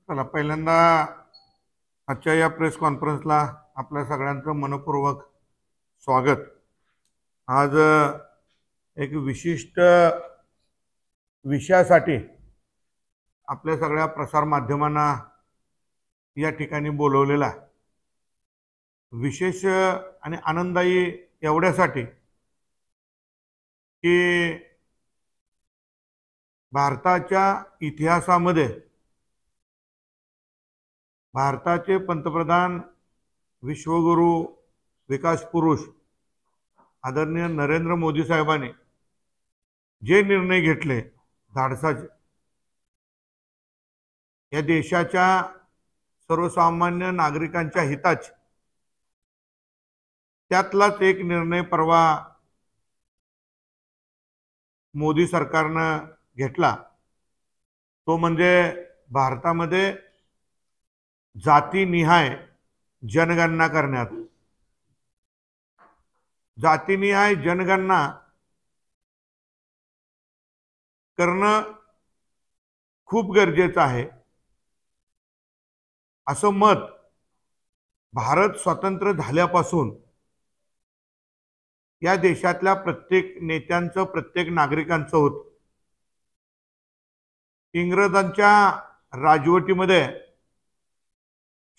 चला पहिल्यांदा आजच्या या प्रेस कॉन्फरन्सला आपल्या सगळ्यांचं मनपूर्वक स्वागत। आज एक विशिष्ट विषयासाठी आपल्या सगळ्या प्रसार माध्यमांना या ठिकाणी बोलवलेला आहे। विशेष आणि आनंददायी एवढ्यासाठी की भारताच्या इतिहासामध्ये भारताचे पंतप्रधान विश्वगुरु विकास पुरुष आदरणीय नरेंद्र मोदी साहेबांनी जे निर्णय घेतले धाडसाचे, या देशाच्या सर्वसामान्य नागरिकांच्या हिताचे, त्यातलाच एक निर्णय परवा मोदी सरकारनं घेतला। तो म्हणजे भारतामध्ये जातीनिहाय जनगणना करण्यात। जातीनिहाय जनगणना करणं खूप गरजेचं आहे असं मत भारत स्वतंत्र झाल्यापासून या देशातल्या प्रत्येक नेत्यांचं, प्रत्येक नागरिकांचं होतं। इंग्रजांच्या राजवटीमध्ये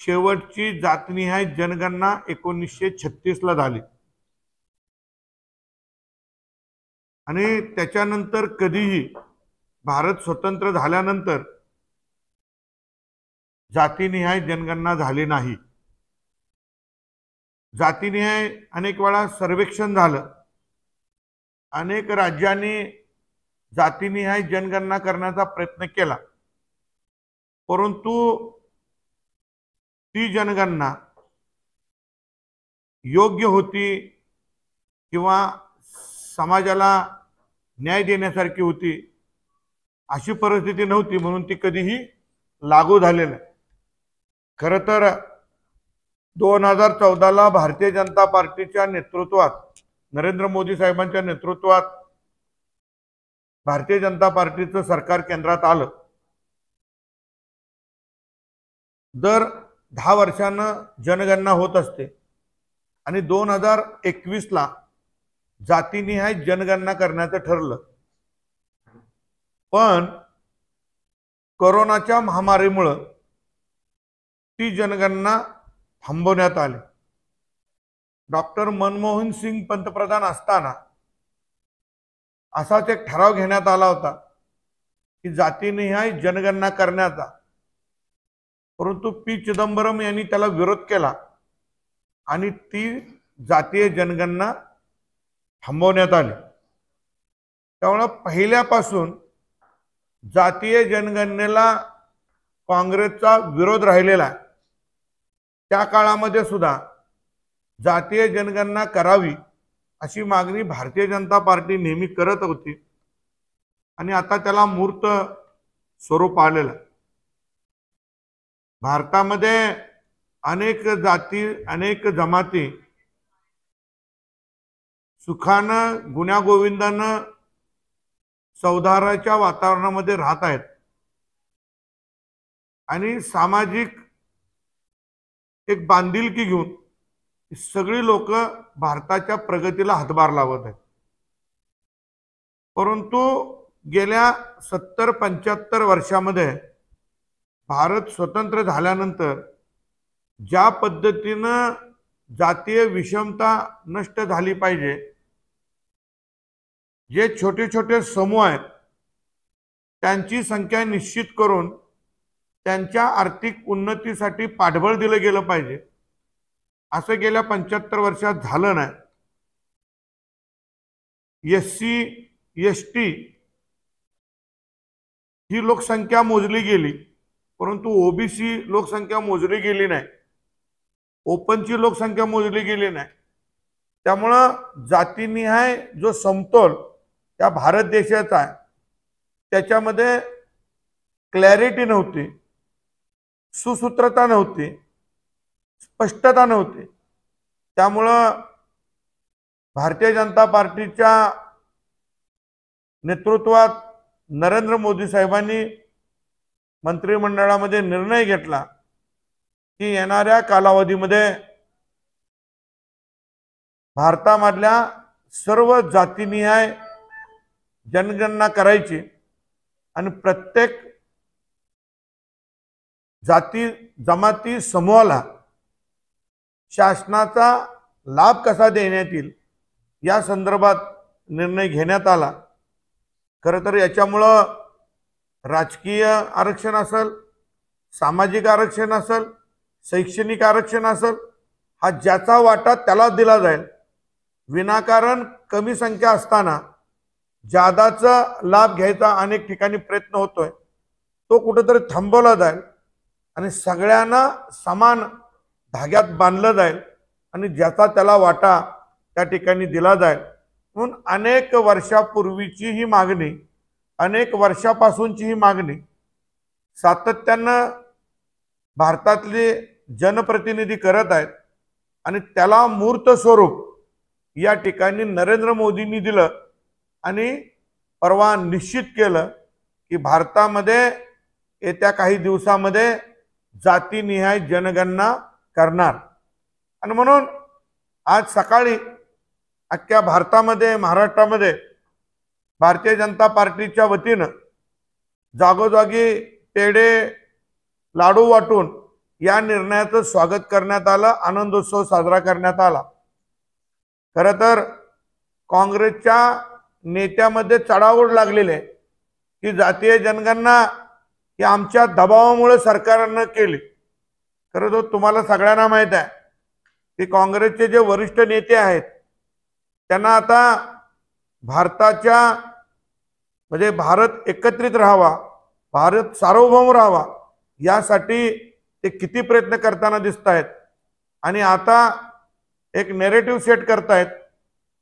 शेवटची जातनिहाय जनगणना 1936 ला झाली आणि त्याच्यानंतर कधीही भारत स्वतंत्र झाल्यानंतर जातीनिहाय जनगणना झाली नाही। जातीनिहाय अनेक वेळा सर्वेक्षण झालं, अनेक राज्यांनी जातीनिहाय जनगणना करण्याचा प्रयत्न केला, परंतु ती जनगणना योग्य होती किंवा समाजाला न्याय देण्यासारखी होती अशी परिस्थिती नव्हती, म्हणून ती कधीही लागू झालेली नाही। खरं तर 2014 ला भारतीय जनता पार्टीच्या नेतृत्वात, नरेंद्र मोदी साहेबांच्या नेतृत्वात भारतीय जनता पार्टीचं सरकार केंद्रात आलं। दर 10 वर्षांनं जनगणना होत असते आणि 2021 ला जातीनिहाय जनगणना करण्याचं ठरलं, पण कोरोनाच्या महामारीमुळे ती जनगणना थांबवण्यात आली। डॉक्टर मनमोहन सिंग पंतप्रधान असताना असाच एक ठराव घेण्यात आला होता की जातीनिहाय जनगणना करण्याचा, परंतु पी चिदंबरम यांनी त्याला विरोध केला आणि ती जातीय जनगणना थांबवण्यात आली। त्यामुळे पहिल्यापासून जातीय जनगणनेला काँग्रेसचा विरोध राहिलेला आहे। त्या काळामध्ये सुद्धा जातीय जनगणना करावी अशी मागणी भारतीय जनता पार्टी नेहमी करत होती आणि आता त्याला मूर्त स्वरूप आलेलं आहे। भारतामध्ये अनेक जाती, अनेक जमाती सुखानं गुण्यागोविंदानं सौहार्दाच्या वातावरणामध्ये राहत आहेत आणि सामाजिक एक बांधिलकी घेऊन सगळी लोक भारताच्या प्रगतीला हातभार लावत आहेत। परंतु गेल्या 70-75 वर्षामध्ये भारत स्वतंत्र झाल्यानंतर ज्या पद्धतीनं जातीय विषमता नष्ट झाली पाहिजे, जे छोटे छोटे समूह आहेत त्यांची संख्या निश्चित करून त्यांच्या आर्थिक उन्नतीसाठी पाठबळ दिलं गेलं पाहिजे, असं गेल्या 75 वर्षात झालं नाही। SC ST ही लोकसंख्या मोजली गेली, परंतु OBC लोकसंख्या मोजली गेली नाही, ओपनची लोकसंख्या मोजली गेली नाही। त्यामुळं जातीनिहाय जो समतोल त्या भारत देशाचा आहे त्याच्यामध्ये क्लॅरिटी नव्हती, सुसूत्रता नव्हती, स्पष्टता नव्हती। त्यामुळं भारतीय जनता पार्टीच्या नेतृत्वात नरेंद्र मोदी साहेबांनी मंत्रिमंडळामध्ये निर्णय घेतला की येणाऱ्या कालावधीमध्ये भारतामधल्या सर्व जातीनिहाय जनगणना करायची आणि प्रत्येक जाती जमाती समूहाला शासनाचा लाभ कसा देण्यात येईल या संदर्भात निर्णय घेण्यात आला। खरं तर याच्यामुळं राजकीय आरक्षण असेल, सामाजिक आरक्षण असेल, शैक्षणिक आरक्षण असेल, हा ज्याचा वाटा त्याला दिला जाईल। विनाकारण कमी संख्या असताना जादाचा लाभ घ्यायचा अनेक ठिकाणी प्रयत्न होतोय, तो कुठेतरी थांबवला जाईल आणि सगळ्यांना समान धाग्यात बांधलं जाईल आणि ज्याचा त्याला वाटा त्या ठिकाणी दिला जाईल। म्हणून अनेक वर्षापूर्वीची ही मागणी, अनेक वर्षापासूनची ही मागणी सातत्यानं भारतातले जनप्रतिनिधी करत आहेत आणि त्याला मूर्त स्वरूप या ठिकाणी नरेंद्र मोदींनी दिलं आणि परवा निश्चित केलं की भारतामध्ये येत्या काही दिवसामध्ये जातीनिहाय जनगणना करणार। आणि म्हणून आज सकाळी अख्ख्या भारतामध्ये, महाराष्ट्रामध्ये भारतीय जनता पार्टीच्या वतीनं जागोजागी पेढे, लाडू वाटून या निर्णयाचं स्वागत करण्यात आलं, आनंदोत्सव साजरा करण्यात आला। खरं तर काँग्रेसच्या नेत्यामध्ये चढाओढ लागलेली आहे की जातीय जनगणना ही आमच्या दबावामुळे सरकारनं केली। खरं तर तुम्हाला सगळ्यांना माहित आहे की काँग्रेसचे जे वरिष्ठ नेते आहेत त्यांना आता भारताच्या म्हणजे भारत एकत्रित राहावा, भारत सार्वभौम राहावा यासाठी ते किती प्रयत्न करताना दिसत आहेत आणि आता एक नॅरेटिव्ह सेट करतायत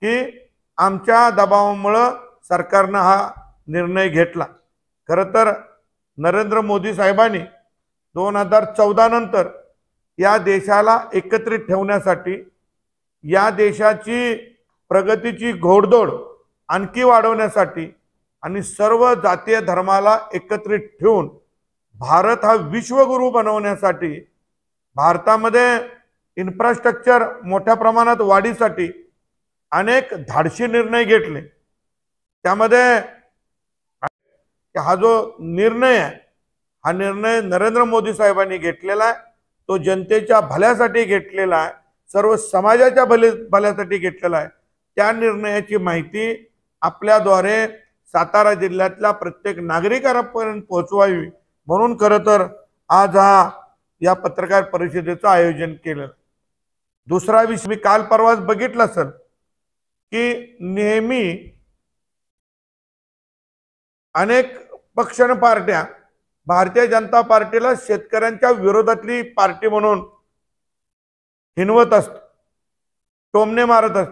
की आमच्या दबावामुळे सरकारनं हा निर्णय घेतला। खरं तर नरेंद्र मोदी साहेबांनी 2014 नंतर या देशाला एकत्रित ठेवण्यासाठी, या देशाची प्रगतीची घोडदौड आणखी वाढवण्यासाठी आणि सर्व जातीय धर्माला एकत्रित ठेवून भारत हा विश्वगुरू बनवण्यासाठी, भारतामध्ये इन्फ्रास्ट्रक्चर मोठ्या प्रमाणात वाढीसाठी अनेक धाडसी निर्णय घेतले। त्यामध्ये हा जो निर्णय आहे, हा निर्णय नरेंद्र मोदी साहेबांनी घेतलेला आहे, तो जनतेच्या भल्यासाठी घेतलेला आहे, सर्व समाजाच्या भल्यासाठी घेतलेला आहे। त्या निर्णयाची माहिती आपल्याद्वारे सातारा जिल्ह्यातल्या प्रत्येक नागरिकांपर्यंत पोहोचवावी म्हणून खरं तर आज या पत्रकार परिषदेचं आयोजन केलं। दुसरा विषय मी काल परवाच बघितलं असेल की नेहमी अनेक पक्ष आणि पार्ट्या भारतीय जनता पार्टीला शेतकऱ्यांच्या विरोधातली पार्टी म्हणून हिनवत असत, टोमणे मारत असत।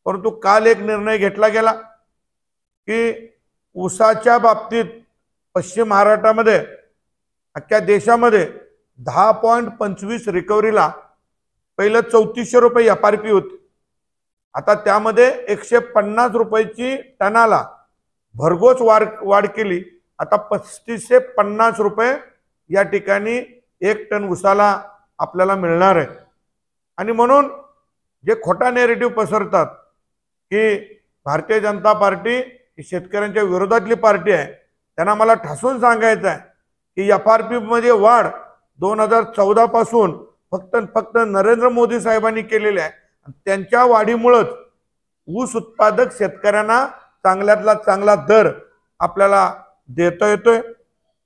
परंतु काल एक निर्णय घेतला गेला की ऊसाच्या बाबतीत पश्चिम महाराष्ट्रामध्ये अख्ख्या देशामध्ये 10.25 रिकव्हरीला पहिलं 3400 रुपये FRP होती, आता त्यामध्ये 150 रुपयाची टनाला भरघोस वाढ केली। आता 35 ते 50 रुपये या ठिकाणी 1 टन ऊसाला आपल्याला मिळणार आहे। आणि म्हणून जे खोटा नॅरेटिव्ह पसरतात की भारतीय जनता पार्टी ही शेतकऱ्यांच्या विरोधातली पार्टी आहे, त्यांना मला ठासून सांगायचं आहे की FRP मध्ये वाढ 2014 पासून फक्त नरेंद्र मोदी साहेबांनी केलेली आहे। त्यांच्या वाढीमुळेच ऊस उत्पादक शेतकऱ्यांना चांगल्यातला चांगला दर आपल्याला देता येतोय।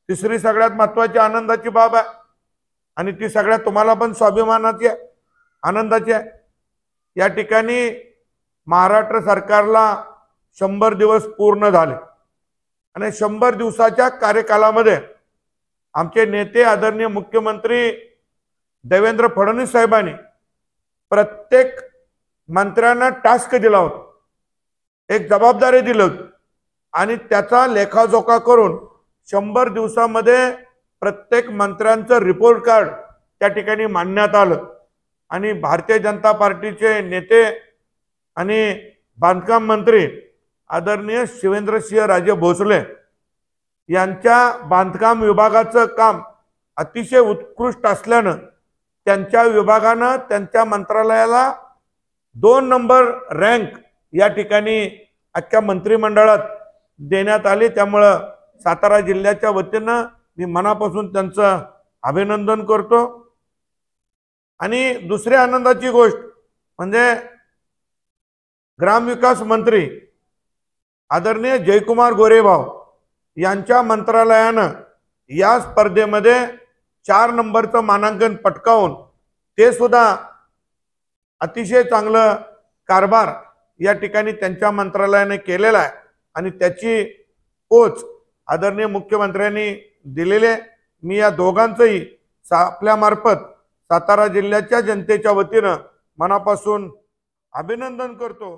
तिसरी सगळ्यात महत्त्वाची आनंदाची बाब आहे आणि ती सगळ्यात तुम्हाला पण स्वाभिमानाची आहे, आनंदाची आहे। या ठिकाणी महाराष्ट्र सरकारला 100 दिवस पूर्ण झाले आणि 100 दिवसाच्या कार्यकालामध्ये आमचे नेते आदरणीय मुख्यमंत्री देवेंद्र फडणवीस साहेबांनी प्रत्येक मंत्र्यांना टास्क दिला होता, एक जबाबदारी दिली होती आणि त्याचा लेखाजोखा करून 100 दिवसामध्ये प्रत्येक मंत्र्यांचं रिपोर्ट कार्ड त्या ठिकाणी मांडण्यात आलं। आणि भारतीय जनता पार्टीचे नेते आणि बांधकाम मंत्री आदरणीय शिवेंद्रसिंह राजे भोसले यांच्या बांधकाम विभागाचं काम अतिशय उत्कृष्ट असल्यानं त्यांच्या विभागानं त्यांच्या मंत्रालयाला 2 नंबर रँक या ठिकाणी अख्ख्या मंत्रिमंडळात देण्यात आली। त्यामुळं सातारा जिल्ह्याच्या वतीनं मी मनापासून त्यांचं अभिनंदन करतो। आणि दुसरी आनंदाची गोष्ट म्हणजे ग्रामविकास मंत्री आदरणीय जयकुमार गोरेभाऊ यांच्या मंत्रालयानं या स्पर्धेमध्ये 4 नंबरचं मानांकन पटकावून ते सुद्धा अतिशय चांगलं कारभार या ठिकाणी त्यांच्या मंत्रालयाने केलेला आहे आणि त्याची पोच आदरणीय मुख्यमंत्र्यांनी दिलेले। मी या दोघांचंही आपल्या मार्फत सातारा जिल्ह्याच्या जनतेच्या वतीनं मनापासून अभिनंदन करतो।